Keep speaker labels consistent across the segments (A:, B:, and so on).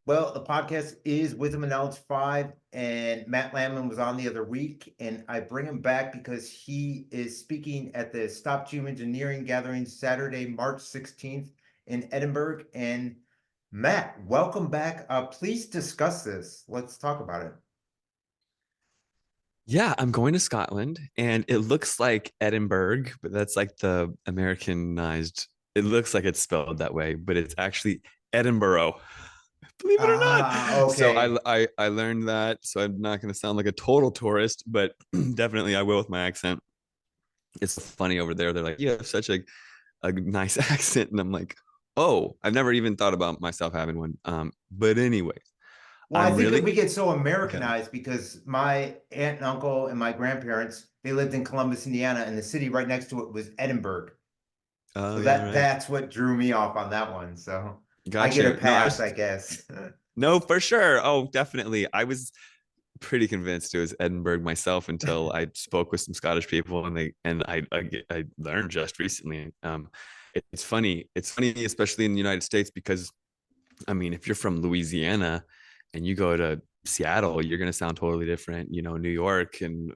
A: Well, the podcast is Wisdom and Knowledge 5, and Matt Landman was on the other week, and I bring him back because he is speaking at the Stop Geoengineering Gathering Saturday, March 16th in Edinburgh. And Matt, welcome back. Please discuss this. Let's talk about it.
B: Yeah, I'm going to Scotland and it looks like Edinburgh, but that's like the Americanized. It looks like it's spelled that way, but it's actually Edinburgh. Believe it or not. So
A: Okay.
B: I learned that. So I'm not going to sound like a total tourist, but definitely I will with my accent. It's funny over there. They're like, you have such a nice accent. And I'm like, oh, I've never even thought about myself having one. But anyways,
A: Well, I
B: I'm
A: think that we
B: really
A: get so
B: okay.
A: Americanized because my aunt and uncle and my grandparents, they lived in Columbus, Indiana, and the city right next to it was Edinburgh.
B: Oh
A: So
B: yeah, right.
A: that's what drew me off on that one. So I get a
B: Gotcha. No, I
A: pass,
B: was
A: I guess.
B: no, for sure. Oh, definitely. I was pretty convinced it was Edinburgh myself until I spoke with some Scottish people, and I learned just recently. It's funny. It's funny, especially in the United States, because I mean, if you're from Louisiana and you go to Seattle, you're going to sound totally different. New York, and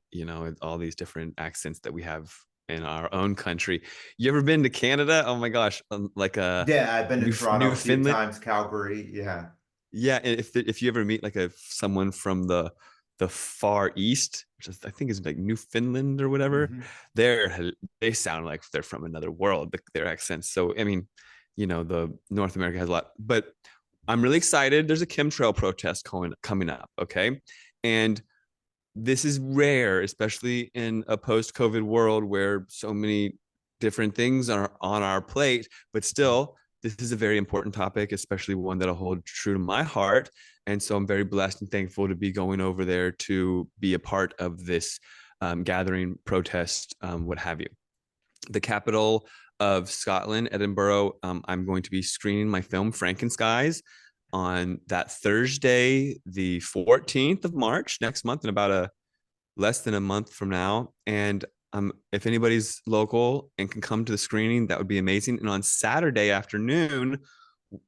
B: all these different accents that we have in our own country. You ever been to Canada? Oh my gosh, like
A: Yeah, I've been to Toronto a few
B: Newfoundland.
A: times, Calgary. Yeah.
B: Yeah, and if you ever meet like someone from the far east, which I think is like Newfoundland or whatever,
A: Hmm.
B: they sound like they're from another world. Their accents. So I mean, the North America has a lot, but I'm really excited. There's a chemtrail protest coming up. Okay, and this is rare, especially in a post-COVID world where so many different things are on our plate. But still, this is a very important topic, especially one that'll hold true to my heart. And so I'm very blessed and thankful to be going over there to be a part of this gathering, protest, what have you. The capital of Scotland, Edinburgh. I'm going to be screening my film Frankenskies on that Thursday, the 14th of March, next month, in about a less than a month from now. And if anybody's local and can come to the screening, that would be amazing. And on Saturday afternoon,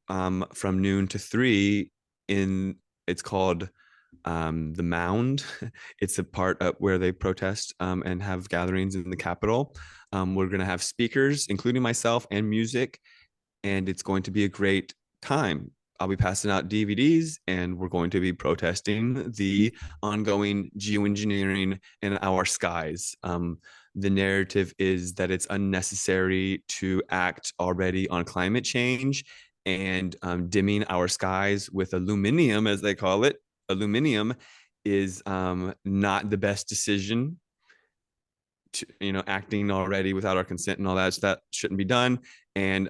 B: from noon to 3, in it's called the Mound. It's a part of where they protest and have gatherings in the capital. We're going to have speakers, including myself, and music, and it's going to be a great time. I'll be passing out DVDs, and we're going to be protesting the ongoing geoengineering in our skies. The narrative is that it's unnecessary to act already on climate change, and dimming our skies with aluminium, as they call it. Aluminium is not the best decision. Acting already without our consent and all that, so that shouldn't be done. And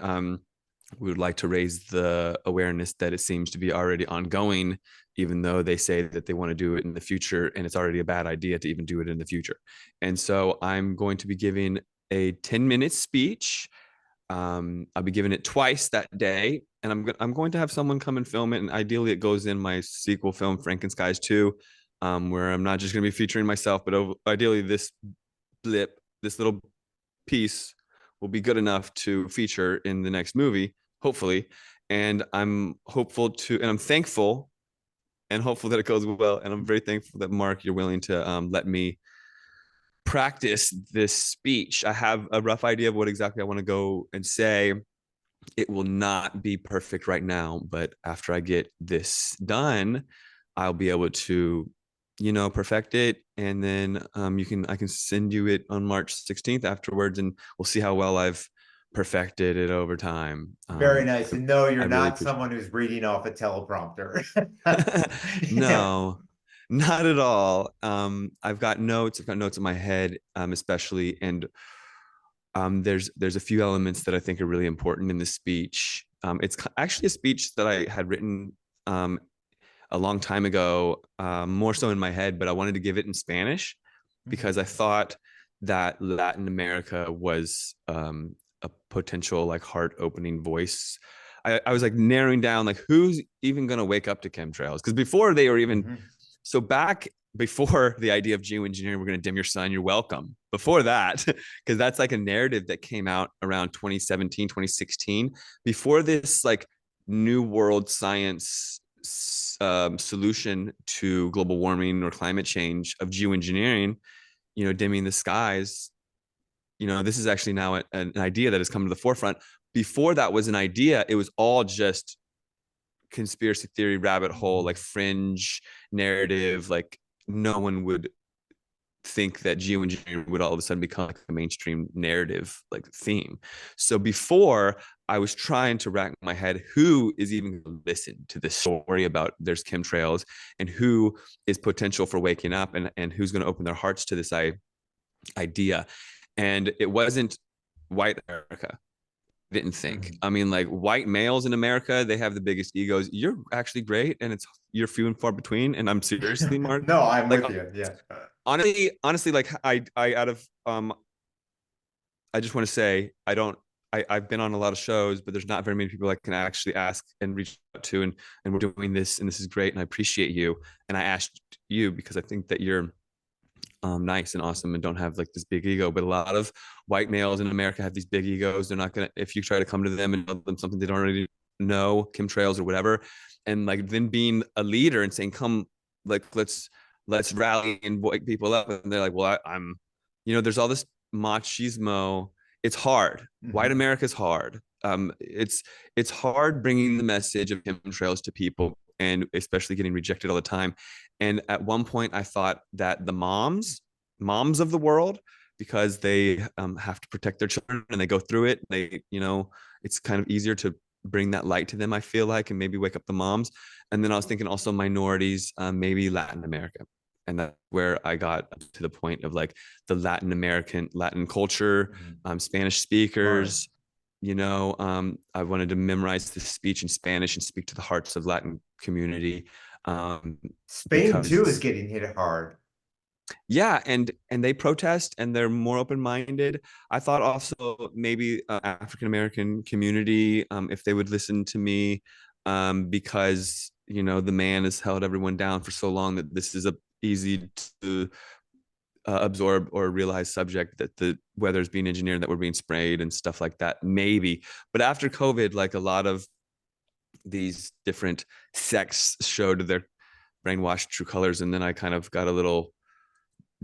B: we would like to raise the awareness that it seems to be already ongoing, even though they say that they want to do it in the future, and it's already a bad idea to even do it in the future. And so I'm going to be giving a 10-minute speech. I'll be giving it twice that day, and I'm going to have someone come and film it, and ideally it goes in my sequel film Frankenskies 2, where I'm not just going to be featuring myself, but ideally this little piece will be good enough to feature in the next movie, hopefully. And I'm thankful and hopeful that it goes well. And I'm very thankful that Mark, you're willing to let me practice this speech. I have a rough idea of what exactly I want to go and say. It will not be perfect right now, but after I get this done, I'll be able to, perfect it. And then I can send you it on March 16th afterwards, and we'll see how well I've perfected it over time.
A: Very nice. And no,
B: I
A: you're
B: really
A: not
B: appreciate
A: someone who's reading off a teleprompter.
B: it.
A: Yeah.
B: No, not at all. I've got notes in my head, especially, and there's a few elements that I think are really important in this speech. It's actually a speech that I had written um, a long time ago, more so in my head, but I wanted to give it in Spanish because I thought that Latin America was a potential like heart opening voice. I was like narrowing down like who's even going to wake up to chemtrails, because before they were even
A: Mhm.
B: so back before the idea of geoengineering, we're going to dim your sun, you're welcome. Before that, because that's like a narrative that came out around 2017, 2016, before this like new world science solution to global warming or climate change of geoengineering, dimming the skies, this is actually now an idea that has come to the forefront. Before that was an idea, it was all just conspiracy theory rabbit hole, like fringe narrative. Like no one would think that geoengineering would all of a sudden become like a mainstream narrative like theme. So before, I was trying to rack my head, who is even going to listen to this story about there's chemtrails, and who is potential for waking up, and who's going to open their hearts to this idea. And it wasn't white America. Didn't think. I mean, like white males in America, they have the biggest egos. You're actually great, and you're few and far between. And I'm seriously, Mark.
A: No, I'm
B: Like
A: with you. Yeah.
B: honestly, like I out of I just want to say I've been on a lot of shows, but there's not very many people I can actually ask and reach out to, and we're doing this, and this is great, and I appreciate you. And I asked you because I think that you're nice and awesome and don't have like this big ego. But a lot of white males in America have these big egos. They're not gonna, if you try to come to them and tell them something they don't already know, chemtrails or whatever, and like then being a leader and saying, come, like let's rally and wake people up, and they're like, well, I'm, there's all this machismo. It's hard. White America's hard. It's hard bringing the message of chemtrails to people, and especially getting rejected all the time. And at one point, I thought that the moms of the world, because they have to protect their children and they go through it, it's kind of easier to bring that light to them, I feel like, and maybe wake up the moms. And then I was thinking also minorities, maybe Latin America. And that's where I got to the point of like the Latin culture, Spanish speakers. I wanted to memorize the speech in Spanish and speak to the hearts of Latin community.
A: Spain too is getting hit hard.
B: Yeah, and they protest and they're more open-minded. I thought also maybe African American community, if they would listen to me, because the man has held everyone down for so long that this is a easy to absorb or realize subject, that the weather is being engineered, that we're being sprayed and stuff like that, maybe. But after COVID, like a lot of these different sects showed their brainwashed true colors, and then I kind of got a little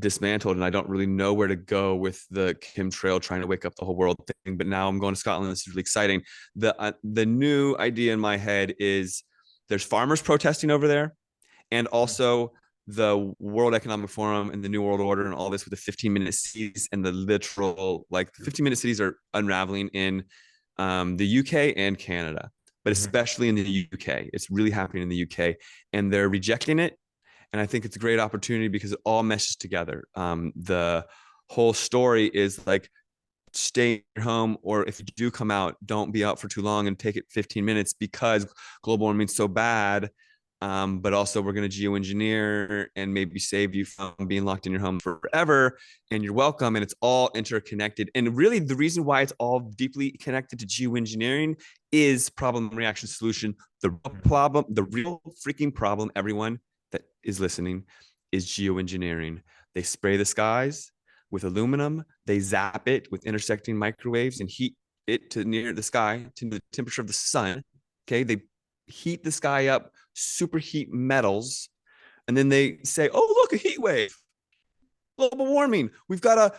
B: dismantled, and I don't really know where to go with the chemtrail trying to wake up the whole world thing. But now I'm going to Scotland. This is really exciting. The new idea in my head is there's farmers protesting over there, and also the World Economic Forum and the New World Order and all this with the 15-minute cities, and the literal, like, 15-minute cities are unraveling in the UK and Canada, but especially in the UK. It's really happening in the UK, and they're rejecting it. And I think it's a great opportunity because it all meshes together. The whole story is like, stay in your home, or if you do come out, don't be out for too long and take it 15 minutes because global warming is so bad. But also we're going to geoengineer and maybe save you from being locked in your home forever, and you're welcome. And it's all interconnected. And really the reason why it's all deeply connected to geoengineering is problem, reaction, solution. The real freaking problem, everyone that is listening, is geoengineering. They spray the skies with aluminum, they zap it with intersecting microwaves and heat it to near the sky, to the temperature of the sun. Okay, they heat the sky up, superheat metals, and then they say, oh, look, a heat wave, global warming. We've got to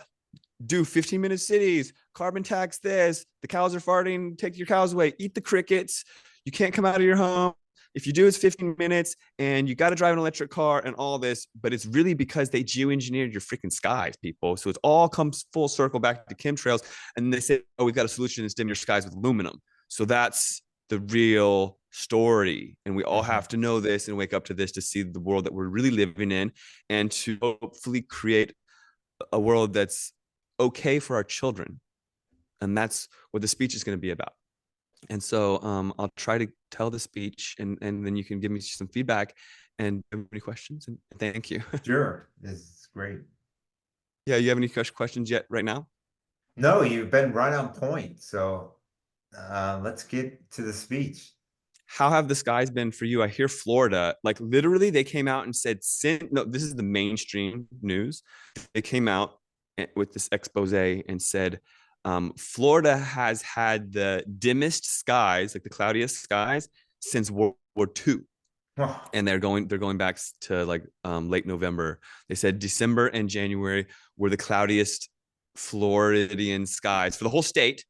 B: do 15-minute cities, carbon tax this, the cows are farting, take your cows away, eat the crickets, you can't come out of your home. If you do, it's 15 minutes, and you got to drive an electric car and all this. But it's really because they geoengineered your freaking skies, people. So it all comes full circle back to chemtrails. And they say, oh, we've got a solution to dim your skies with aluminum. So that's the real story. And we all have to know this and wake up to this to see the world that we're really living in, and to hopefully create a world that's okay for our children. And that's what the speech is going to be about. And so I'll try to tell the speech, and then you can give me some feedback and any questions. And thank you.
A: Sure. This is great.
B: Yeah, you have any questions yet right now?
A: No, you've been right on point. So let's get to the speech.
B: How have the skies been for you? I hear Florida, like literally they came out and said, no, this is the mainstream news. They came out with this expose and said, Florida has had the dimmest skies, like the cloudiest skies, since World War II. and they're going back to like late November. They said December and January were the cloudiest Floridian skies for the whole state.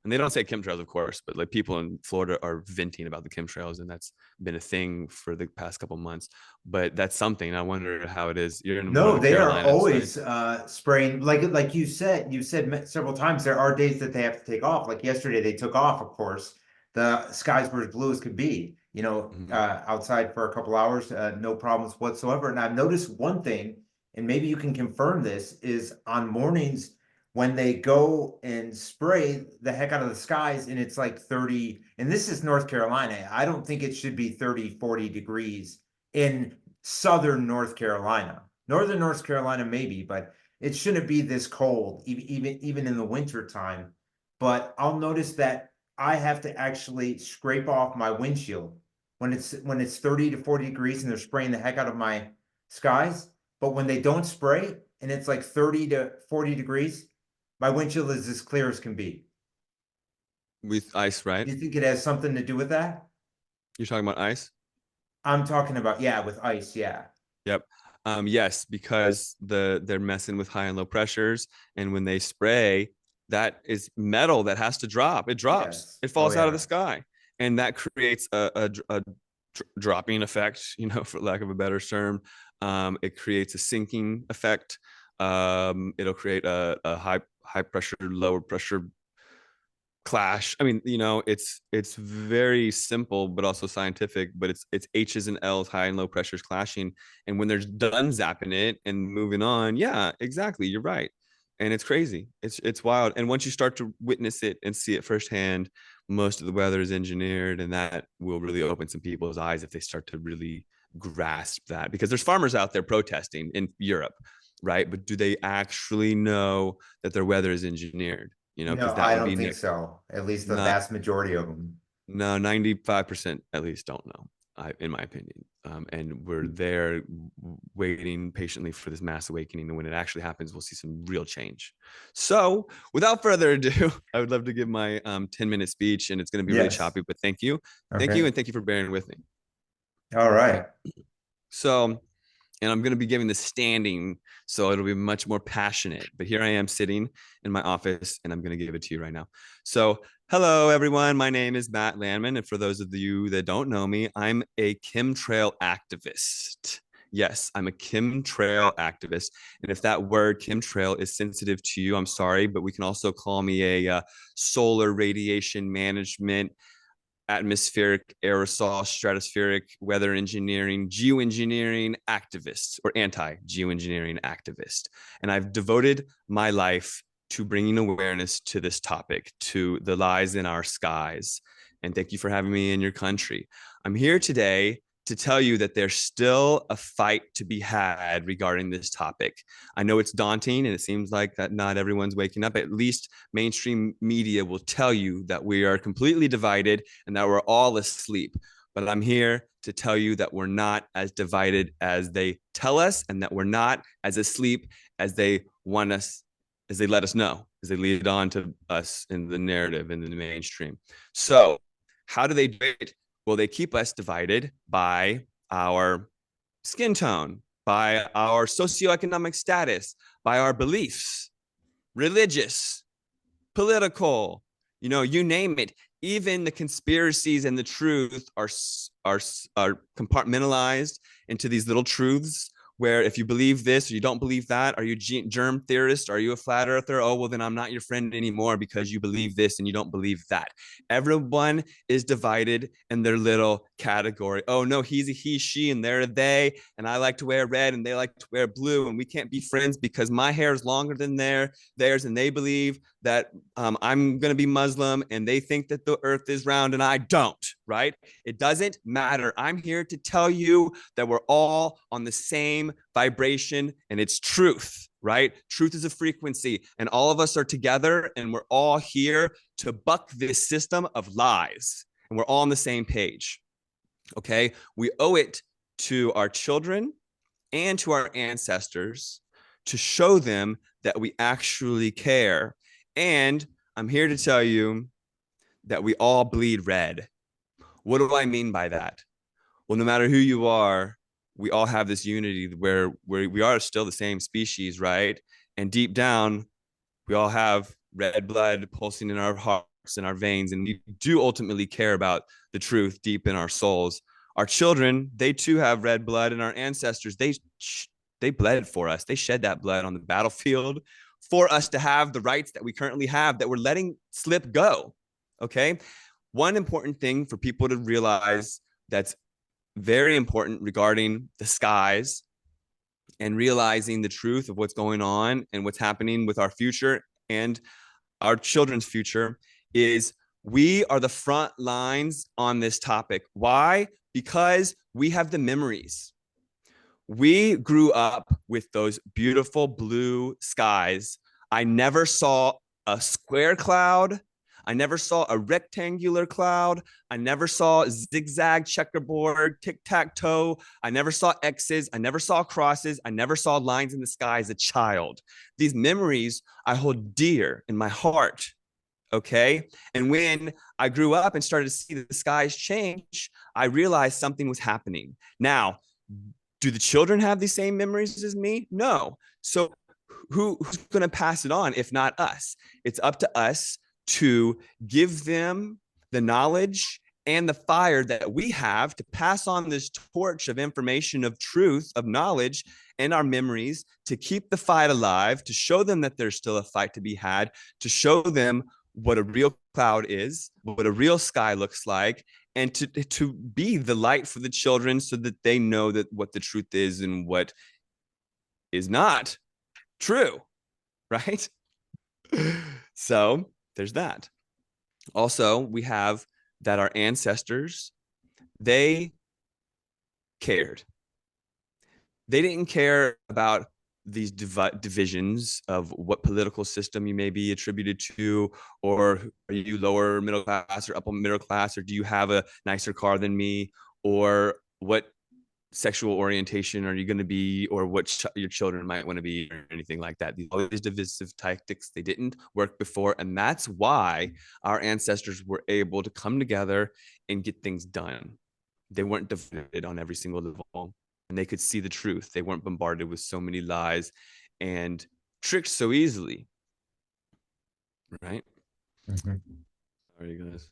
B: And they don't say chemtrails, of course, but like people in Florida are venting about the chemtrails, and that's been a thing for the past couple months. But that's something. I wonder how it is. You're in one of
A: No,
B: the
A: they are
B: Carolinas, right?
A: always spraying. Like you said several times. There are days that they have to take off. Like yesterday, they took off. Of course, the skies were as blue as could be.
B: Mhm.
A: Outside for a couple hours, no problems whatsoever. And I've noticed one thing, and maybe you can confirm this, is on mornings when they go and spray the heck out of the skies, and it's like 30. And this is North Carolina. I don't think it should be 30, 40 degrees in southern North Carolina. Northern North Carolina, maybe, but it shouldn't be this cold, even in the winter time. But I'll notice that I have to actually scrape off my windshield when it's 30 to 40 degrees and they're spraying the heck out of my skies. But when they don't spray and it's like 30 to 40 degrees, my windshield is as clear as can be.
B: With ice, right?
A: Do you think it has something to do with that?
B: You're talking about ice?
A: I'm talking about, yeah, with ice, yeah.
B: Yep. Yes, because they're messing with high and low pressures, and when they spray, that is metal that has to drop. It drops.
A: Yes.
B: It
A: Oh
B: falls out of the
A: yeah.
B: sky, and that creates a dropping effect. For lack of a better term, it creates a sinking effect. It'll create a high pressure, lower pressure clash. I mean, it's very simple but also scientific, but it's H's and L's, high and low pressures clashing. And when they're done zapping it and moving on, yeah, exactly, you're right. And it's crazy. It's wild. And once you start to witness it and see it firsthand, most of the weather is engineered, and that will really open some people's eyes if they start to really grasp that. Because there's farmers out there protesting in Europe, right? But do they actually know that their weather is engineered?
A: No,
B: Because that
A: I
B: would
A: don't
B: be
A: think so. At least the
B: not
A: vast majority of them.
B: no 95% at least don't know, in my opinion. And we're there waiting patiently for this mass awakening, and when it actually happens, we'll see some real change. So without further ado, I would love to give my 10-minute speech, and it's going to be really
A: Yes.
B: choppy, but thank you. Thank you,
A: Okay.
B: and thank you for bearing with me.
A: All right.
B: So, and I'm going to be giving this standing, so it'll be much more passionate. But here I am sitting in my office, and I'm going to give it to you right now. So, hello, everyone. My name is Matt Landman. And for those of you that don't know me, I'm a chemtrail activist. Yes, I'm a chemtrail activist. And if that word chemtrail is sensitive to you, I'm sorry, but we can also call me a solar radiation management, atmospheric, aerosol, stratospheric, weather engineering, geoengineering activist, or anti-geoengineering activist. And I've devoted my life to bringing awareness to this topic, to the lies in our skies. And thank you for having me in your country. I'm here today to tell you that there's still a fight to be had regarding this topic. I know it's daunting, and it seems like that not everyone's waking up. At least mainstream media will tell you that we are completely divided and that we're all asleep. But I'm here to tell you that we're not as divided as they tell us, and that we're not as asleep as they want us, as they let us know, as they lead on to us in the narrative in the mainstream. So, how do they do it? Well, they keep us divided by our skin tone, by our socioeconomic status, by our beliefs, religious, political, you name it. Even the conspiracies and the truth are compartmentalized into these little truths, where if you believe this or you don't believe that, are you germ theorist? Are you a flat earther? Oh, well, then I'm not your friend anymore because you believe this and you don't believe that. Everyone is divided in their little category. Oh, no, he's a he, she, and they're a they. And I like to wear red and they like to wear blue. And we can't be friends because my hair is longer than theirs. And they believe that I'm going to be Muslim and they think that the earth is round and I don't, right? It doesn't matter. I'm here to tell you that we're all on the same vibration, and it's truth, right? Truth is a frequency, and all of us are together, and we're all here to buck this system of lies, and we're all on the same page, okay? We owe it to our children and to our ancestors to show them that we actually care. And I'm here to tell you that we all bleed red. What do I mean by that? Well, no matter who you are, we all have this unity where we are still the same species, right? And deep down, we all have red blood pulsing in our hearts and our veins, and we do ultimately care about the truth deep in our souls. Our children, they too have red blood, and our ancestors, they bled for us. They shed that blood on the battlefield for us to have the rights that we currently have that we're letting slip go. Okay. One important thing for people to realize that's very important regarding the skies and realizing the truth of what's going on and what's happening with our future and our children's future is we are the front lines on this topic. Why? Because we have the memories. We grew up with those beautiful blue skies. I never saw a square cloud. I never saw a rectangular cloud. I never saw zigzag, checkerboard, tic-tac-toe. I never saw X's. I never saw crosses. I never saw lines in the sky as a child. These memories I hold dear in my heart. Okay. And when I grew up and started to see the skies change, I realized something was happening. Now, do the children have the same memories as me? No. So who's going to pass it on if not us? It's up to us to give them the knowledge and the fire that we have to pass on this torch of information, of truth, of knowledge, and our memories to keep the fight alive, to show them that there's still a fight to be had, to show them what a real cloud is, what a real sky looks like, and to be the light for the children so that they know that what the truth is and what is not true, right? So there's that. Also, we have that our ancestors, they cared. They didn't care about these divisions of what political system you may be attributed to, or are you lower middle class or upper middle class, or do you have a nicer car than me, or what sexual orientation are you going to be, or what your children might want to be, or anything like that. All these divisive tactics, they didn't work before, and that's why our ancestors were able to come together and get things done. They weren't divided on every single level, and they could see the truth. They weren't bombarded with so many lies and tricked so easily, right?
A: Mhm.
B: Sorry, guys.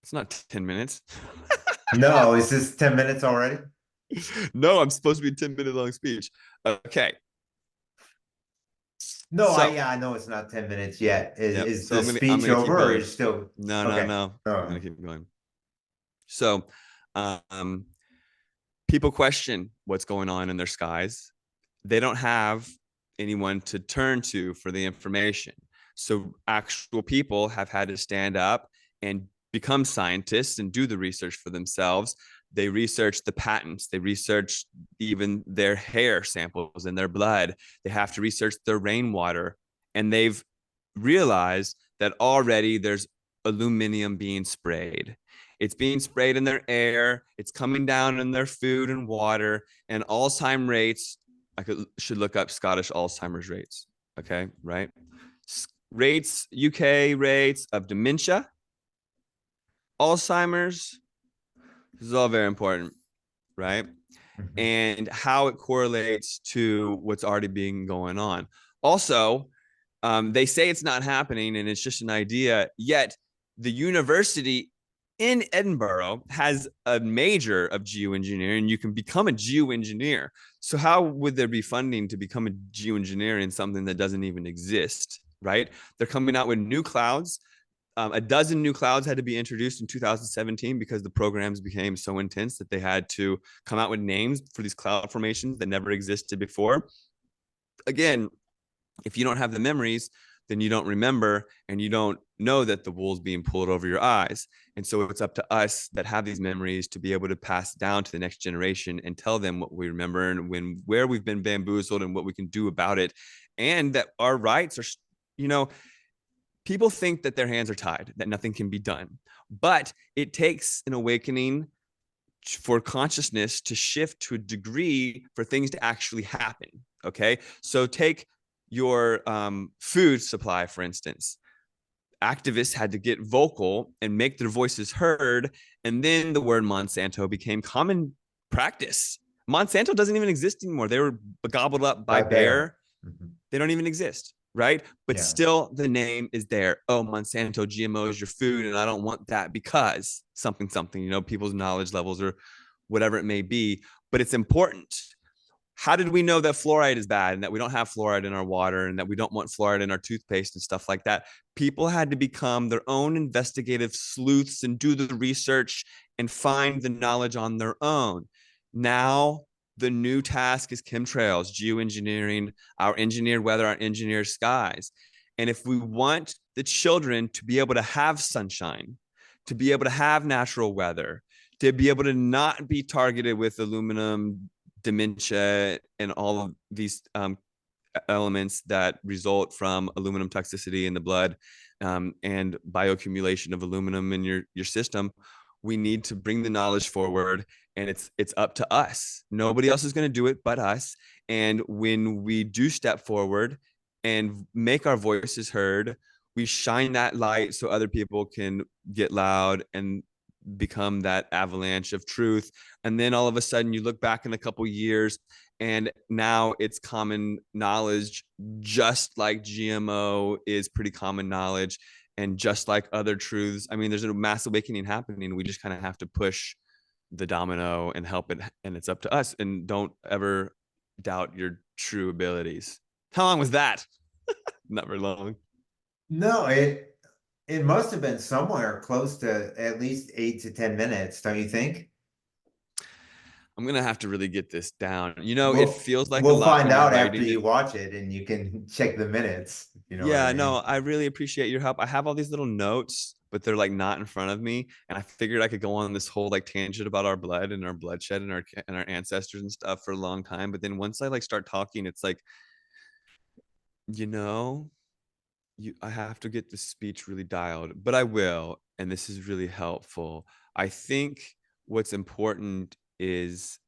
B: It's not 10 minutes.
A: No, is this 10 minutes already?
B: No, I'm supposed to be a 10-minute long speech. Okay.
A: No,
B: So,
A: yeah, I know it's not 10 minutes yet.
B: yep.
A: Is
B: So
A: the
B: I'm
A: speech
B: gonna keep
A: over or
B: going.
A: is still
B: No, no,
A: okay?
B: no.
A: All
B: I'm
A: right.
B: gonna keep going. So, people question what's going on in their skies. They don't have anyone to turn to for the information. So actual people have had to stand up and become scientists and do the research for themselves. They research the patents. They research even their hair samples and their blood. They have to research their rainwater. And they've realized that already there's aluminum being sprayed. It's being sprayed in their air. It's coming down in their food and water. And Alzheimer's rates, should look up Scottish Alzheimer's rates. Okay, right? Rates, UK rates of dementia, Alzheimer's. This is all very important, right?
A: Mhm.
B: And how it correlates to what's already being going on. Also, they say it's not happening and it's just an idea, yet the university in Edinburgh has a major of geoengineering. You can become a geoengineer. So how would there be funding to become a geoengineer in something that doesn't even exist, right? They're coming out with new clouds. A dozen new clouds had to be introduced in 2017 because the programs became so intense that they had to come out with names for these cloud formations that never existed before. Again, if you don't have the memories, then you don't remember and you don't know that the wool's being pulled over your eyes. And so it's up to us that have these memories to be able to pass down to the next generation and tell them what we remember and where we've been bamboozled and what we can do about it. And that our rights are, you know, people think that their hands are tied, that nothing can be done. But it takes an awakening for consciousness to shift to a degree for things to actually happen. Okay. So take your food supply, for instance. activists had to get vocal and make their voices heard. And then the word Monsanto became common practice. Monsanto doesn't even exist anymore. They were gobbled up by
A: By Bayer.
B: Bayer.
A: Mhm.
B: They don't even exist, right? But
A: Yeah.
B: still, the name is there. Oh, Monsanto, GMO is your food, and I don't want that because something, something, people's knowledge levels or whatever it may be. But it's important. How did we know that fluoride is bad and that we don't have fluoride in our water and that we don't want fluoride in our toothpaste and stuff like that? People had to become their own investigative sleuths and do the research and find the knowledge on their own. Now, the new task is chemtrails, geoengineering, our engineered weather, our engineered skies. And if we want the children to be able to have sunshine, to be able to have natural weather, to be able to not be targeted with aluminum, dementia, and all of these elements that result from aluminum toxicity in the blood, and bioaccumulation of aluminum in your system, we need to bring the knowledge forward, and it's up to us. Nobody else is going to do it but us. And when we do step forward and make our voices heard, we shine that light so other people can get loud and become that avalanche of truth. And then all of a sudden you look back in a couple years and now it's common knowledge, just like GMO is pretty common knowledge, and just like other truths. I mean, there's a mass awakening happening. We just kind of have to push the domino and help it, and it's up to us. And don't ever doubt your true abilities. How long was that? Not very long.
A: No, it must have been somewhere close to at least 8 to 10 minutes, don't you think?
B: I'm gonna have to really get this down. It
A: We'll
B: feels like a
A: we'll
B: lot
A: find
B: when you're
A: out after
B: writing it.
A: you watch it and you can check the minutes. You know what I
B: Yeah, no,
A: mean?
B: I really appreciate your help. I have all these little notes, but they're like not in front of me. And I figured I could go on this whole like tangent about our blood and our bloodshed and our ancestors and stuff for a long time. But then once I like start talking, it's like, you know, I have to get the speech really dialed, but I will. And this is really helpful. I think what's important is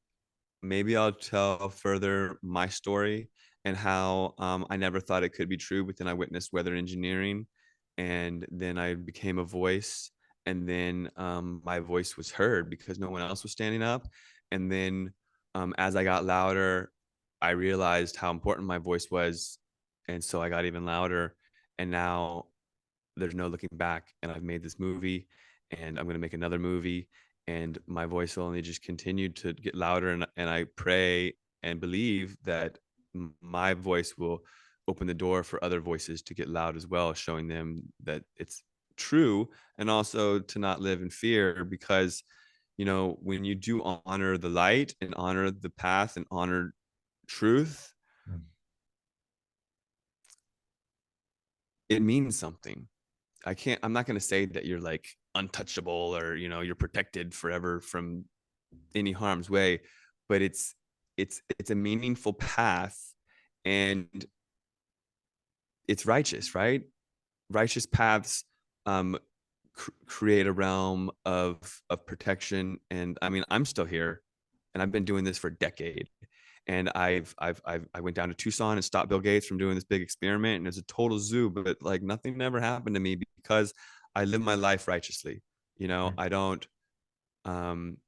B: maybe I'll tell further my story and how I never thought it could be true, but then I witnessed weather engineering, and then I became a voice, and then my voice was heard because no one else was standing up, and then as I got louder, I realized how important my voice was, and so I got even louder, and now there's no looking back, and I've made this movie, and I'm going to make another movie, and my voice will only just continue to get louder, and I pray and believe that my voice will open the door for other voices to get loud as well, showing them that it's true, and also to not live in fear, because when you do honor the light and honor the path and honor truth, it means something. I'm not going to say that you're like untouchable or you're protected forever from any harm's way, but it's a meaningful path, and it's righteous, right? Righteous paths um create a realm of protection. And I mean, I'm still here, and I've been doing this for a decade, and I went down to Tucson and stopped Bill Gates from doing this big experiment, and it's a total zoo, but like nothing ever happened to me because I live my life righteously. I don't um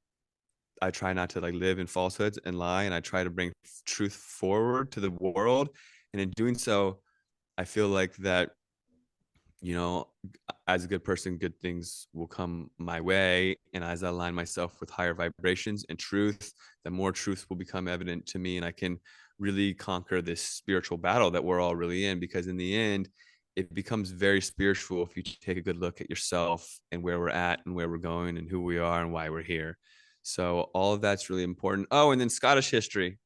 B: I try not to like live in falsehoods and lie, and I try to bring truth forward to the world. And in doing so, I feel like that, you know, as a good person, good things will come my way. And as I align myself with higher vibrations and truth, the more truth will become evident to me. And I can really conquer this spiritual battle that we're all really in. Because in the end, it becomes very spiritual if you take a good look at yourself and where we're at and where we're going and who we are and why we're here. So all of that's really important. Oh, and then Scottish history.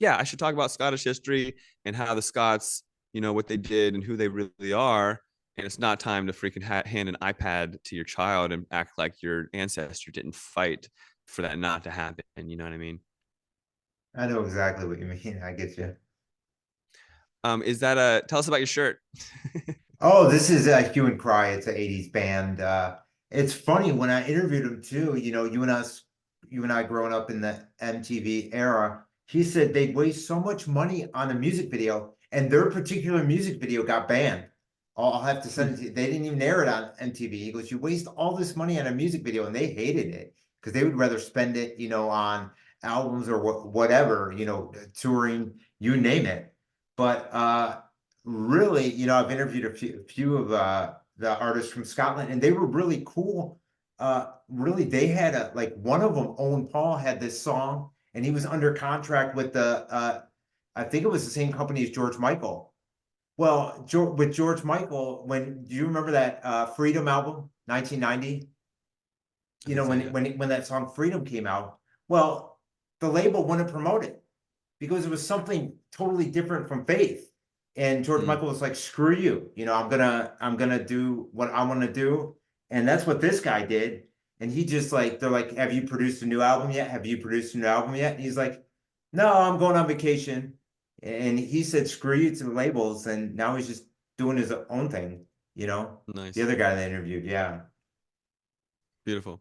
B: Yeah, I should talk about Scottish history and how the Scots, what they did and who they really are. And it's not time to freaking hand an iPad to your child and act like your ancestor didn't fight for that not to happen. You know what I mean?
A: I know exactly what you mean. I get you.
B: Is that a tell us about your shirt?
A: Oh, this is Hue and Cry. It's an 80s band. It's funny when I interviewed him too, you and I growing up in the MTV era, he said they'd waste so much money on a music video and their particular music video got banned I'll have to send it to you. They didn't even air it on MTV. He goes, you waste all this money on a music video, and they hated it because they would rather spend it, on albums or whatever, touring, you name it. But really, I've interviewed a few of the artists from Scotland, and they were really cool. Really, they had like one of them, Owen Paul, had this song, and he was under contract with I think it was the same company as George Michael. Well, with George Michael, do you remember that Freedom album, 1990?
B: I think so, yeah.
A: When that song Freedom came out, well, the label wouldn't promote it because it was something totally different from Faith. And George Michael was like, screw you, I'm gonna do what I want to do. And that's what this guy did. And he just like, they're like, have you produced a new album yet? Have you produced a new album yet? And he's like, no, I'm going on vacation. And he said, screw you to the labels. And now he's just doing his own thing,
B: Nice.
A: the other guy they interviewed. Yeah.
B: Beautiful.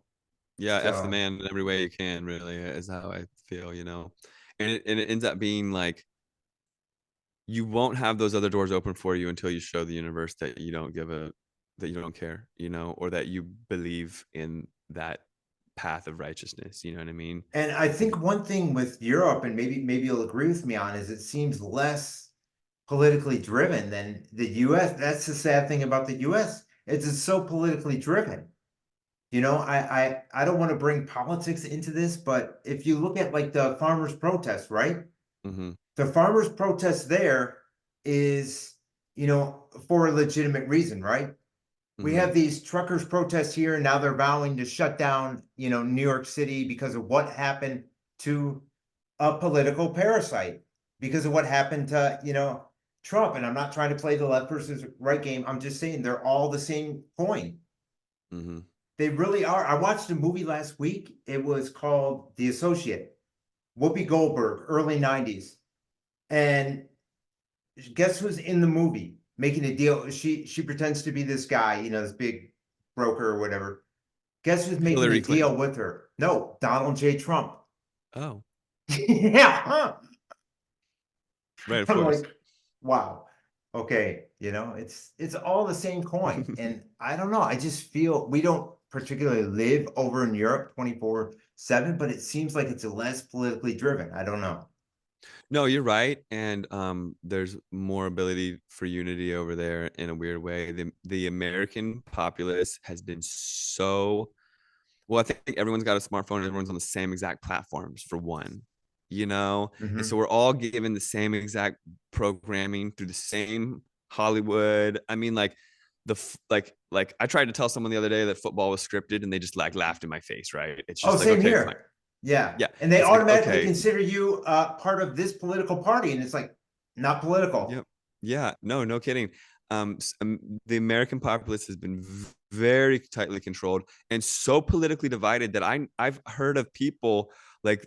B: Yeah, F the
A: So,
B: man in every way you can, really, is how I feel, and it ends up being like you won't have those other doors open for you until you show the universe that you don't that you don't care, or that you believe in that path of righteousness. You know what I mean?
A: and I think one thing with Europe, and maybe you'll agree with me on, is it seems less politically driven than the US. That's the sad thing about the US. It's so politically driven. I don't want to bring politics into this, but if you look at like the farmers' protest, right?
B: Mm-hmm.
A: The farmers' protest there is, for a legitimate reason, right? We
B: Mm-hmm.
A: have these truckers protests here, and now they're vowing to shut down, New York City because of what happened to a political parasite, because of what happened to, Trump. And I'm not trying to play the left versus right game. I'm just saying they're all the same coin.
B: Mm-hmm.
A: They really are. I watched a movie last week. It was called The Associate. Whoopi Goldberg, early 90s. And guess who's in the movie making a deal? She pretends to be this guy, this big broker or whatever. Guess who's making a
B: Hillary
A: deal
B: Clinton.
A: with her? No, Donald J. Trump.
B: Oh,
A: Yeah. Huh?
B: right, of
A: I'm
B: course.
A: like, wow. Okay, it's all the same coin. And I don't know. I just feel we don't particularly live over in Europe 24/7, but it seems like it's less politically driven. I don't know.
B: No, you're right, and there's more ability for unity over there in a weird way. The American populace has been so well. I think everyone's got a smartphone, and everyone's on the same exact platforms for one, and so
A: Mhm.
B: we're all given the same exact programming through the same Hollywood. I mean, like like I tried to tell someone the other day that football was scripted, and they just like laughed in my face. Right? It's
A: Oh,
B: just like,
A: same
B: okay, fine,
A: here. Yeah.
B: yeah.
A: And they
B: It's like,
A: automatically
B: okay,
A: consider you part of this political party. And it's like, not political.
B: yep. Yeah, no kidding. The American populace has been very tightly controlled and so politically divided that I've heard of people like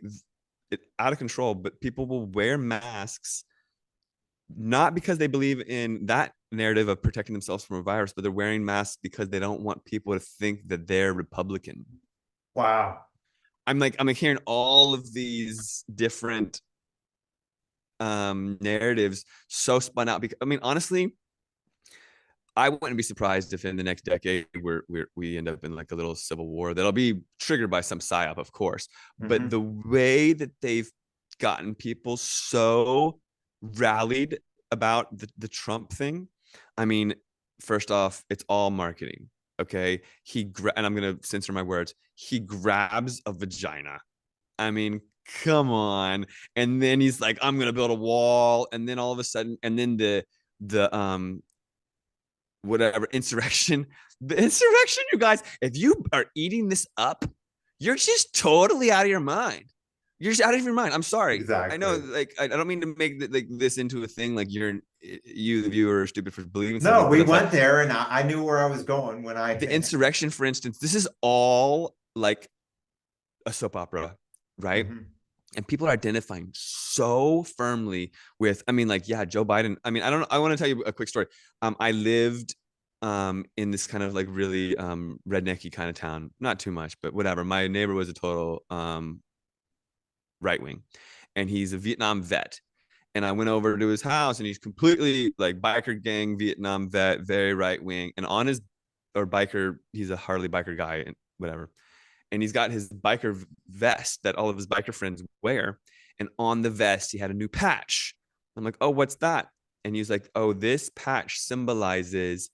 B: it out of control, but people will wear masks not because they believe in that narrative of protecting themselves from a virus, but they're wearing masks because they don't want people to think that they're Republican.
A: Wow.
B: I'm like hearing all of these different narratives so spun out because I mean honestly I wouldn't be surprised if in the next decade we end up in like a little civil war that'll be triggered by some psyop, of course. But
A: Hmm.
B: the way that they've gotten people so rallied about the Trump thing, I mean, first off, it's all marketing. Okay, and I'm gonna censor my words. He grabs a vagina. I mean, come on. And then he's like, I'm gonna build a wall, and then all of a sudden, and then the whatever insurrection, the insurrection, you guys, if you are eating this up, you're just totally out of your mind. You're just out of your mind. I'm sorry. I know,
A: Exactly.
B: like, I don't mean to make like this into a thing like you, the viewer, are stupid for believing
A: No,
B: something, but
A: we
B: it's like
A: went there, and I knew where I was going when
B: the
A: I.
B: insurrection, for instance. This is all like a soap opera, right?
A: Mhm.
B: And people are identifying so firmly with, I mean, like, yeah, Joe Biden. I mean, I want to tell you a quick story. I lived in this kind of like really rednecky kind of town, not too much, but whatever. My neighbor was a total right wing, and he's a Vietnam vet. And I went over to his house, and he's completely like biker gang, Vietnam vet, very right wing. And on his or biker, he's a Harley biker guy and whatever. And he's got his biker vest that all of his biker friends wear. And on the vest, he had a new patch. I'm like, oh, what's that? And he's like, oh, this patch symbolizes,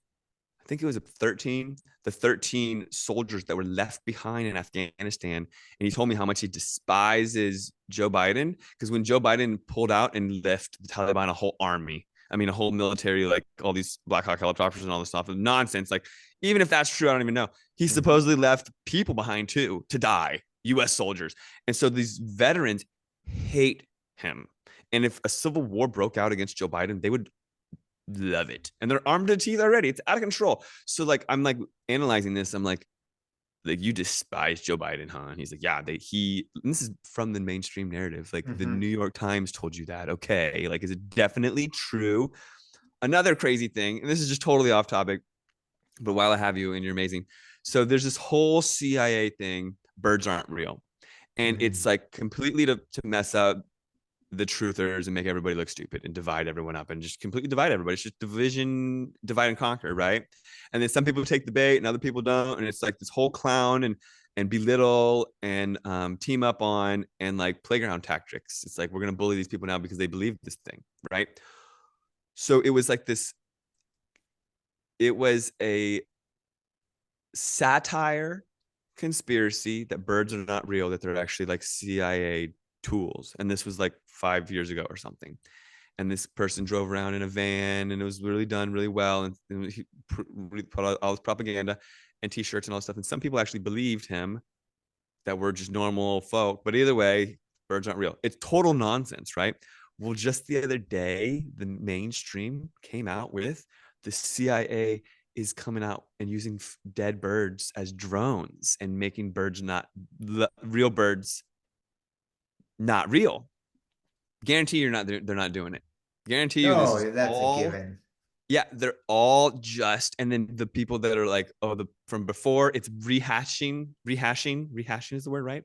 B: I think it was the 13 soldiers that were left behind in Afghanistan. And he told me how much he despises Joe Biden, because when Joe Biden pulled out and left the Taliban a whole army, I mean, a whole military, like all these Black Hawk helicopters and all this stuff, nonsense. Like, even if that's true, I don't even know. He supposedly left people behind too to die, US soldiers. And so these veterans hate him. And if a civil war broke out against Joe Biden, they would love it. And they're armed to the teeth already. It's out of control. So like, I'm like analyzing this. I'm like, you despise Joe Biden, huh? And he's like, yeah, and this is from the mainstream narrative. Like the New York Times told you that. Okay. Like, is it definitely true? Another crazy thing, and this is just totally off topic, but while I have you and you're amazing. So there's this whole CIA thing, birds aren't real. And it's like completely to mess up the truthers and make everybody look stupid and divide everyone up and just completely divide everybody. It's just division, divide and conquer, right? And then some people take the bait and other people don't. And it's like this whole clown and belittle and team up on and like playground tactics. It's like, we're going to bully these people now because they believe this thing, right? So it was like this, it was a satire conspiracy that birds are not real, that they're actually like CIA tools. And this was like 5 years ago or something. And this person drove around in a van, and it was really done really well. And he put out all this propaganda and t-shirts and all this stuff. And some people actually believed him, that we're just normal folk. But either way, birds aren't real. It's total nonsense, right? Well, just the other day, the mainstream came out with the CIA is coming out and using dead birds as drones and making birds not real birds not real. Guarantee they're not doing it. Guarantee you this is
A: No, that's a
B: all,
A: given.
B: yeah, they're all just, and then the people that are like, oh, from before, it's rehashing is the word, right?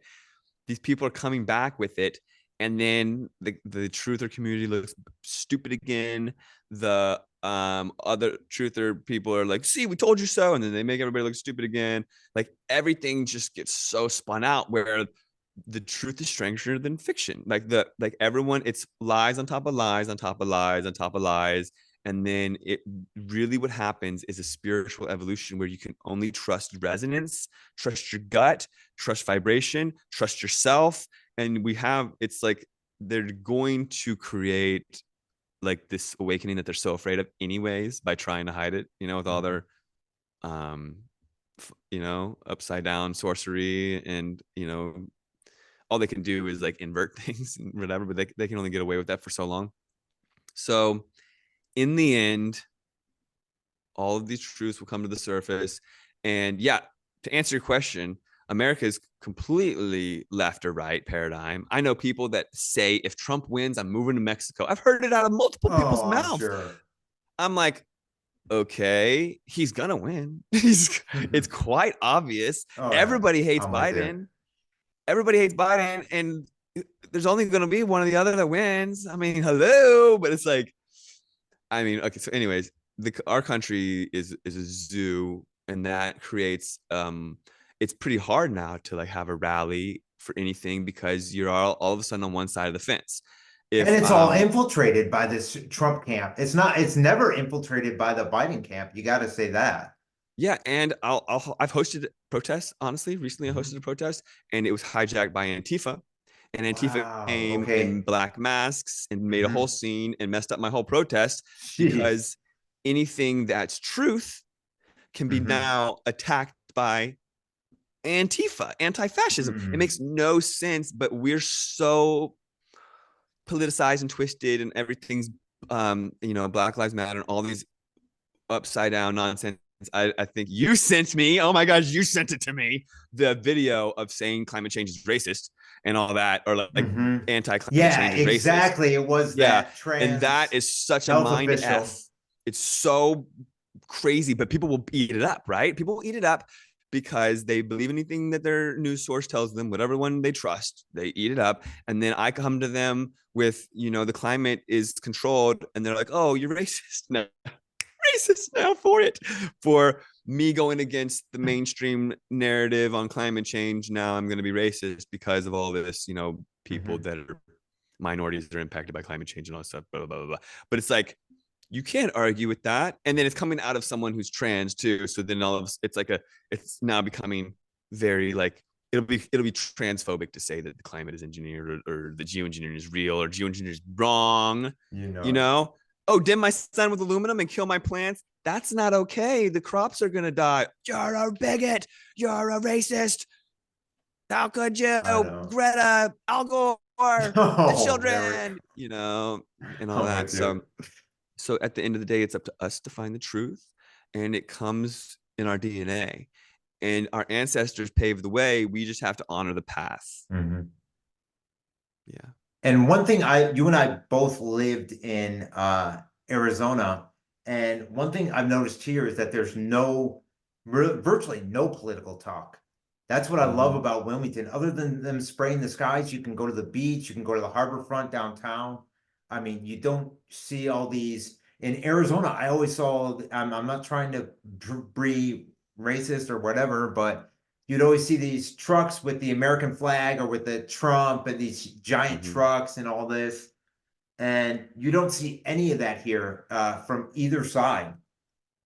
B: These people are coming back with it, and then the truther community looks stupid again. The other truther people are like, see, we told you so, and then they make everybody look stupid again. Like, everything just gets so spun out where the truth is stranger than fiction. Like everyone, it's lies on top of lies on top of lies on top of lies. And then it really, what happens is a spiritual evolution where you can only trust resonance, trust your gut, trust vibration, trust yourself. And it's like they're going to create like this awakening that they're so afraid of anyways, by trying to hide it, with all their upside down sorcery, and all they can do is like invert things and whatever, but they can only get away with that for so long. So in the end, all of these truths will come to the surface. And yeah, to answer your question, America is completely left or right paradigm. I know people that say, if Trump wins, I'm moving to Mexico. I've heard it out of multiple people's
A: I'm
B: mouths.
A: sure.
B: I'm like, okay, he's gonna win. It's quite obvious. Everybody hates Biden. Everybody hates Biden, and there's only going to be one or the other that wins. I mean, hello, but it's like, I mean, okay. So, anyways, our country is a zoo, and that creates it's pretty hard now to like have a rally for anything, because you're all of a sudden on one side of the fence.
A: And it's all infiltrated by this Trump camp. It's never infiltrated by the Biden camp. You got to say that.
B: Yeah, and I've hosted protests. Honestly, recently I hosted a protest, and it was hijacked by Antifa, and Antifa came in black masks and made a whole scene and messed up my whole protest. Because anything that's truth can be now attacked by Antifa, anti-fascism. It makes no sense, but we're so politicized and twisted, and everything's Black Lives Matter and all these upside down nonsense. I think you sent me, oh my gosh, you sent it to me, the video of saying climate change is racist and all that, or like anti-climate change is racist.
A: Exactly. It was that trans,
B: and that is such a mind F. It's so crazy, but people will eat it up, right? People will eat it up because they believe anything that their news source tells them, whatever one they trust, they eat it up. And then I come to them with, the climate is controlled, and they're like, oh, you're racist now. Racist now for me going against the mainstream narrative on climate change. Now I'm going to be racist because of all this, people
A: Mhm.
B: that are minorities that are impacted by climate change and all that stuff, blah, blah, blah, blah. But it's like, you can't argue with that. And then it's coming out of someone who's trans too. So then it's now becoming very like, it'll be transphobic to say that the climate is engineered, or the geoengineering is real, or geoengineering is wrong,
A: You
B: you
A: know it.
B: know? Oh, dim my sun with aluminum and kill my plants. That's not okay. The crops are going to die. You're a bigot. You're a racist. How could you?
A: I know.
B: Greta, Al Gore, the
A: Oh, there we
B: children, and all
A: I'm
B: that.
A: with you.
B: So at the end of the day, it's up to us to find the truth, and it comes in our DNA. And our ancestors paved the way. We just have to honor the path.
A: Mhm.
B: Yeah.
A: And one thing you and I both lived in Arizona, and one thing I've noticed here is that there's virtually no political talk. That's what I love
B: Mm-hmm.
A: about Wilmington. Other than them spraying the skies, you can go to the beach, you can go to the harbor front downtown. I mean, you don't see all these in Arizona. I always saw, I'm not trying to be racist or whatever, but you'd always see these trucks with the American flag or with the Trump and these giant
B: Mm-hmm.
A: trucks and all this. And you don't see any of that here from either side.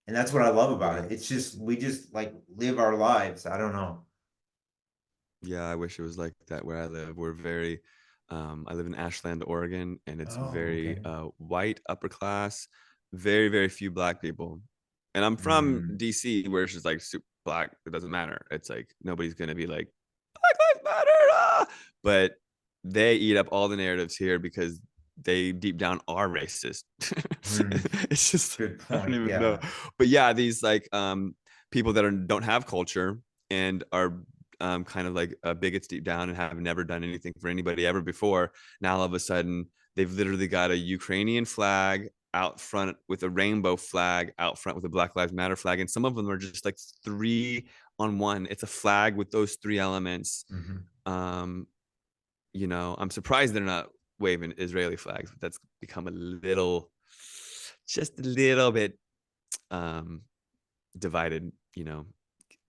A: And that's what I love about
B: Yeah.
A: it. It's just, we just like live our lives. I don't know.
B: Yeah. I wish it was like that where I live. I live in Ashland, Oregon, and it's
A: Oh,
B: very
A: okay.
B: white, upper class, very, very few black people. And I'm from
A: Mm,
B: DC, where it's just like super black. It doesn't matter. It's like nobody's going to be like, Black Lives Matter. Ah! But they eat up all the narratives here because they deep down are racist.
A: mm,
B: It's just,
A: good
B: I don't
A: point.
B: even know.
A: Yeah.
B: But yeah, these like people that don't have culture and are kind of like bigots deep down and have never done anything for anybody ever before. Now all of a sudden, they've literally got a Ukrainian flag out front with a rainbow flag out front with a Black Lives Matter flag, and some of them are just like three on one. It's a flag with those three elements.
A: Mhm.
B: Um, I'm surprised they're not waving Israeli flags, but that's become just a little bit um divided.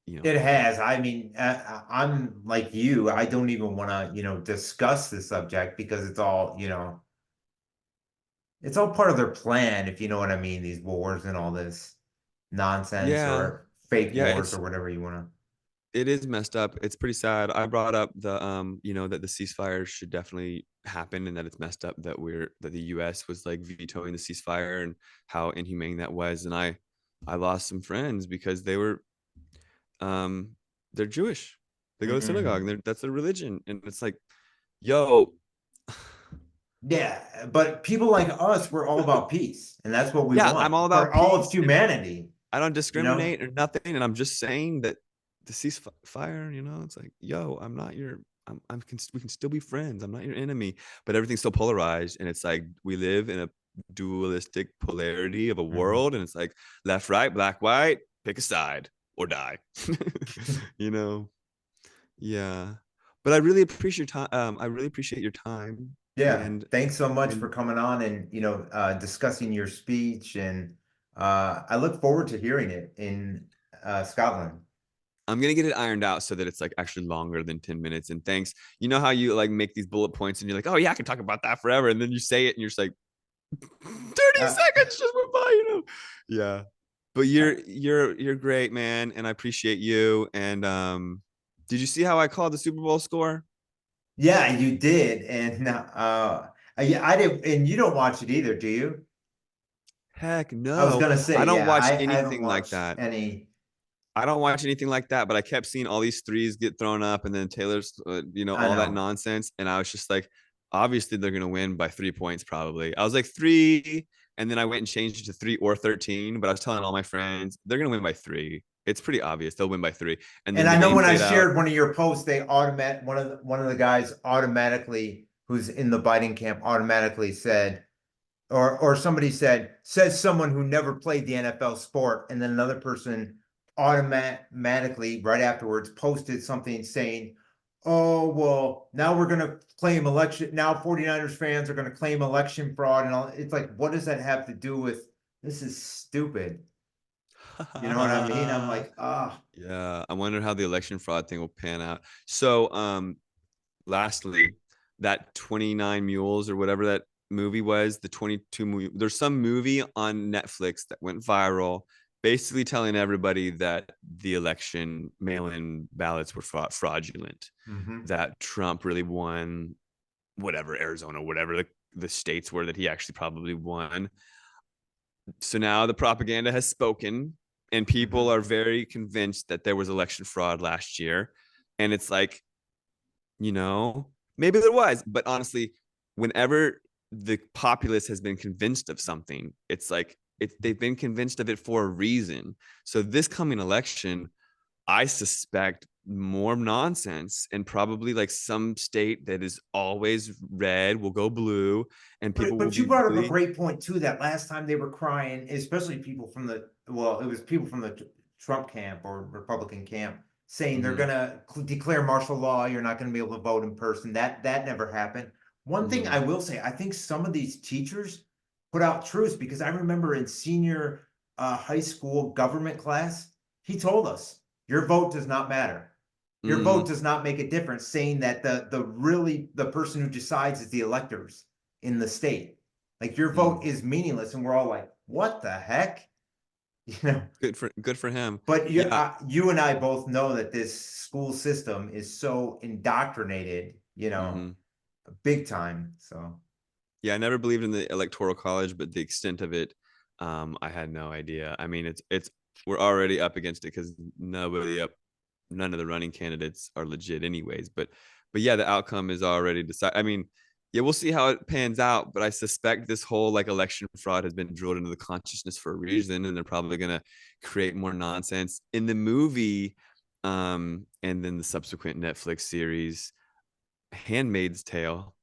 A: It has. I mean, I'm like you. I don't even want to, discuss the subject because it's all part of their plan, if you know what I mean, these wars and all this nonsense
B: Yeah,
A: or fake
B: yeah,
A: wars or whatever you want
B: it is messed up. It's pretty sad. I brought up that the ceasefire should definitely happen, and that it's messed up that the US was like vetoing the ceasefire and how inhumane that was. And I lost some friends because um they're Jewish. They
A: to.
B: go to
A: Mm-hmm.
B: synagogue, and that's their religion. And it's like, yo,
A: Yeah, but people like us, we're all about peace, and that's what we
B: yeah, I'm all
A: want for
B: about
A: all of
B: peace, and
A: humanity,
B: I don't
A: you know?
B: discriminate or nothing. And I'm just saying that the ceasefire, it's like, yo, I'm not your, we can still be friends. I'm not your enemy, but everything's so polarized. And it's like, we live in a dualistic polarity of a
A: Mhm.
B: world. And it's like left, right, black, white, pick a side or die, you know? Yeah. But I really appreciate your time. I really appreciate your time,
A: Yeah,
B: and,
A: thanks so much for
B: and
A: coming on and, discussing your speech, and I look forward to hearing it in Scotland.
B: I'm gonna get it ironed out so that it's like actually longer than 10 minutes. And thanks. You know how you like make these bullet points and you're like, oh yeah, I can talk about that forever. And then you say it and you're just like 30
A: Uh,
B: seconds just went by. Yeah. But
A: uh,
B: you're great, man. And I appreciate you. And did you see how I called the Super Bowl score?
A: yeah, you did, and yeah, I did, and you don't watch it either, do you?
B: Heck
A: I was
B: no.
A: gonna
B: I
A: say,
B: don't
A: yeah,
B: watch
A: I haven't
B: anything like
A: watched
B: that.
A: any.
B: I don't watch anything like that, but I kept seeing all these threes get thrown up and then Taylor's,
A: I
B: all that
A: know.
B: nonsense. And I was just like, obviously they're going to win by 3 points, probably. I was like three. And then I went and changed it to 3 or 13. But I was telling all my friends, they're going to win by three. It's pretty obvious. They'll win by three. And
A: And
B: then
A: I
B: the
A: know
B: game
A: when I
B: played out.
A: shared one of your posts, they one of the guys automatically who's in the biting camp automatically said, or somebody says someone who never played the NFL sport, and then another person automatically right afterwards posted something saying, oh, well, now we're gonna claim election. Now 49ers fans are gonna claim election fraud and all. It's like, what does that have to do with this is stupid. You know what I mean? I'm like, ah.
B: Yeah, I wonder how the election fraud thing will pan out. So, lastly, that 29 Mules or whatever that movie was, the 22 movie, there's some movie on Netflix that went viral, basically telling everybody that the election mail-in ballots were fraudulent,
A: Mhm.
B: that Trump really won whatever Arizona, whatever the states were that he actually probably won. So now the propaganda has spoken, and people
A: Mhm.
B: are very convinced that there was election fraud last year. And it's like, maybe there was, but honestly, whenever the populace has been convinced of something, it's like they've been convinced of it for a reason. So this coming election, I suspect more nonsense, and probably like some state that is always red will go blue, and
A: But
B: people will
A: but
B: be
A: you brought up a
B: really.
A: great point too. That last time they were crying, especially people from the well, it was people from the Trump camp or Republican camp saying they're
B: Mhm,
A: gonna declare martial law. You're not gonna be able to vote in person. That never happened. One thing I
B: mhm,
A: will say, I think some of these teachers put out truths because I remember in senior high school government class, he told us your vote does not matter. Your vote
B: mhm,
A: does not make a difference, saying that the person who decides is the electors in the state. Like your vote
B: mhm.
A: is meaningless, and we're all like, "What the heck?" You know.
B: Good for him.
A: But
B: Yeah.
A: you and I both know that this school system is so indoctrinated,
B: Mhm.
A: big time. So,
B: Yeah, I never believed in the electoral college, but the extent of it, I had no idea. I mean, it's we're already up against it because none of the running candidates are legit, anyways. But yeah, the outcome is already decided. I mean, yeah, we'll see how it pans out. But I suspect this whole like election fraud has been drilled into the consciousness for a reason, and they're probably gonna create more nonsense in the movie, and then the subsequent Netflix series, Handmaid's Tale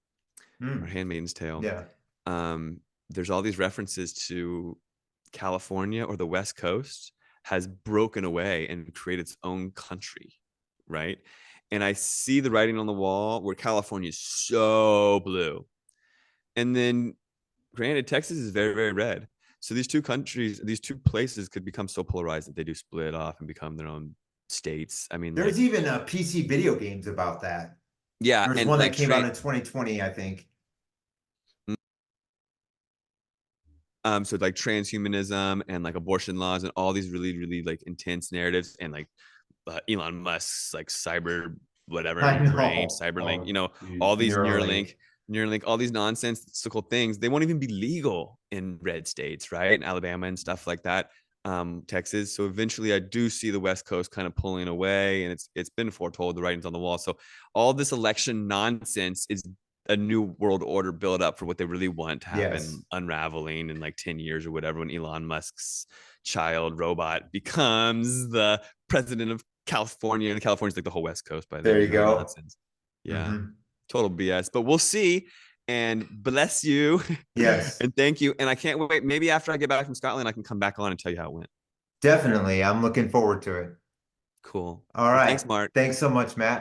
B: or
A: mm,
B: Handmaid's Tale.
A: yeah,
B: um, there's all these references to California or the West Coast has broken away and created its own country, right? And I see the writing on the wall where California is so blue. And then, granted, Texas is very, very red. So these two places could become so polarized that they do split off and become their own states. I mean,
A: there's
B: like,
A: even PC video games about that.
B: yeah,
A: There's
B: and
A: one that
B: like
A: came out in 2020, I think.
B: so like transhumanism and like abortion laws and all these really, really like intense narratives, and like Elon Musk's like cyber whatever
A: I
B: brain,
A: know.
B: Cyberlink,
A: Oh,
B: all
A: geez,
B: these
A: Neuralink.
B: Neuralink, all these nonsensical things. They won't even be legal in red states, right? In Alabama and stuff like that, Texas. So eventually, I do see the West Coast kind of pulling away, and it's been foretold. The writing's on the wall. So all this election nonsense is a new world order build up for what they really want to
A: Yes.
B: happen, unraveling in like 10 years or whatever, when Elon Musk's child robot becomes the president of California, and California's like the whole West Coast by
A: There
B: then.
A: you go.
B: Nonsense. Yeah,
A: Hmm.
B: total BS. But we'll see. And bless you,
A: Yes,
B: and thank you. And I can't wait. Maybe after I get back from Scotland, I can come back on and tell you how it went.
A: definitely. I'm looking forward to it.
B: Cool.
A: All
B: Well,
A: right.
B: thanks, Mark.
A: Thanks so much, Matt.